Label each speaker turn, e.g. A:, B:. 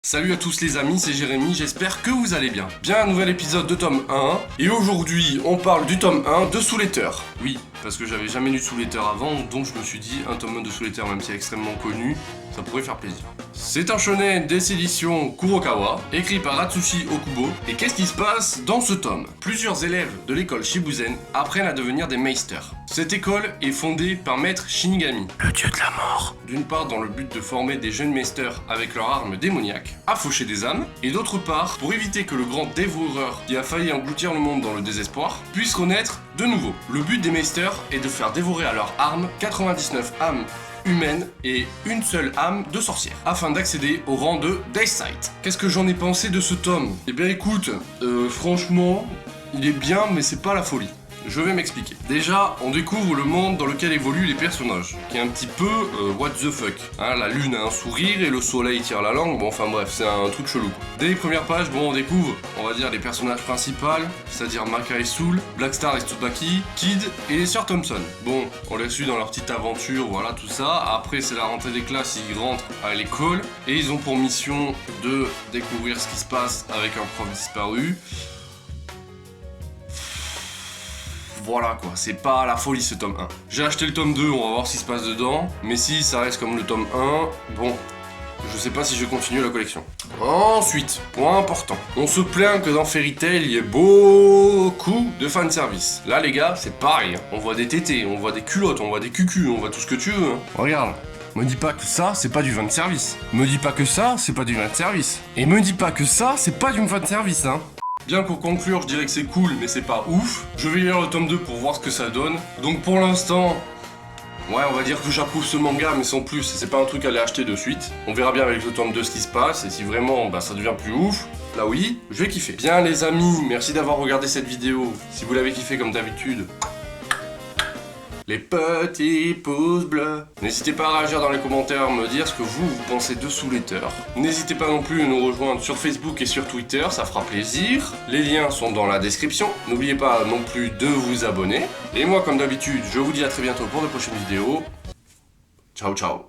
A: Salut à tous les amis, c'est Jérémy, j'espère que vous allez bien. Bien un nouvel épisode de tome 1, et aujourd'hui on parle du tome 1 de Soul Eater. Oui, parce que j'avais jamais lu Soul Eater avant, donc je me suis dit un tome 1 de Soul Eater, même si est extrêmement connu, ça pourrait faire plaisir. C'est un shonen des éditions Kurokawa, écrit par Atsushi Okubo, et qu'est-ce qui se passe dans ce tome? Plusieurs élèves de l'école Shibuzen apprennent à devenir des meisters. Cette école est fondée par Maître Shinigami, le dieu de la mort. D'une part dans le but de former des jeunes meisters avec leurs armes démoniaques, à faucher des âmes, et d'autre part pour éviter que le grand dévoreur qui a failli engloutir le monde dans le désespoir puisse renaître de nouveau. Le but des meisters est de faire dévorer à leurs armes 99 âmes humaine et une seule âme de sorcière, afin d'accéder au rang de Deicide. Qu'est-ce que j'en ai pensé de ce tome? Eh bien écoute, franchement, il est bien mais c'est pas la folie. Je vais m'expliquer. Déjà, on découvre le monde dans lequel évoluent les personnages, qui est un petit peu what the fuck. Hein, la lune a un sourire et le soleil tire la langue, bon enfin bref, c'est un truc chelou. Dès les premières pages, bon on découvre, on va dire les personnages principaux, c'est-à-dire Maka et Soul, Blackstar et Tsubaki, Kid et les sœurs Thompson. Bon, on les suit dans leur petite aventure, voilà tout ça. Après c'est la rentrée des classes, ils rentrent à l'école et ils ont pour mission de découvrir ce qui se passe avec un prof disparu. Voilà quoi, c'est pas la folie ce tome 1. J'ai acheté le tome 2, on va voir ce qui se passe dedans. Mais si ça reste comme le tome 1, bon, je sais pas si je vais continuer la collection. Ensuite, point important, on se plaint que dans Fairy Tail, il y ait beaucoup de fanservice. Là les gars, c'est pareil, hein. On voit des tétés, on voit des culottes, on voit des cucus, on voit tout ce que tu veux. Hein. Regarde. Me dis pas que ça, c'est pas du fanservice. Me dis pas que ça, c'est pas du fanservice. Et me dis pas que ça, c'est pas du fanservice, hein. Bien pour conclure, je dirais que c'est cool, mais c'est pas ouf. Je vais lire le tome 2 pour voir ce que ça donne. Donc pour l'instant, ouais, on va dire que j'approuve ce manga, mais sans plus. C'est pas un truc à aller acheter de suite. On verra bien avec le tome 2 ce qui se passe, et si vraiment ça devient plus ouf, là oui, je vais kiffer. Bien les amis, merci d'avoir regardé cette vidéo. Si vous l'avez kiffé comme d'habitude, les petits pouces bleus. N'hésitez pas à réagir dans les commentaires, me dire ce que vous pensez de Soul Eater. N'hésitez pas non plus à nous rejoindre sur Facebook et sur Twitter, ça fera plaisir. Les liens sont dans la description. N'oubliez pas non plus de vous abonner. Et moi, comme d'habitude, je vous dis à très bientôt pour de prochaines vidéos. Ciao, ciao.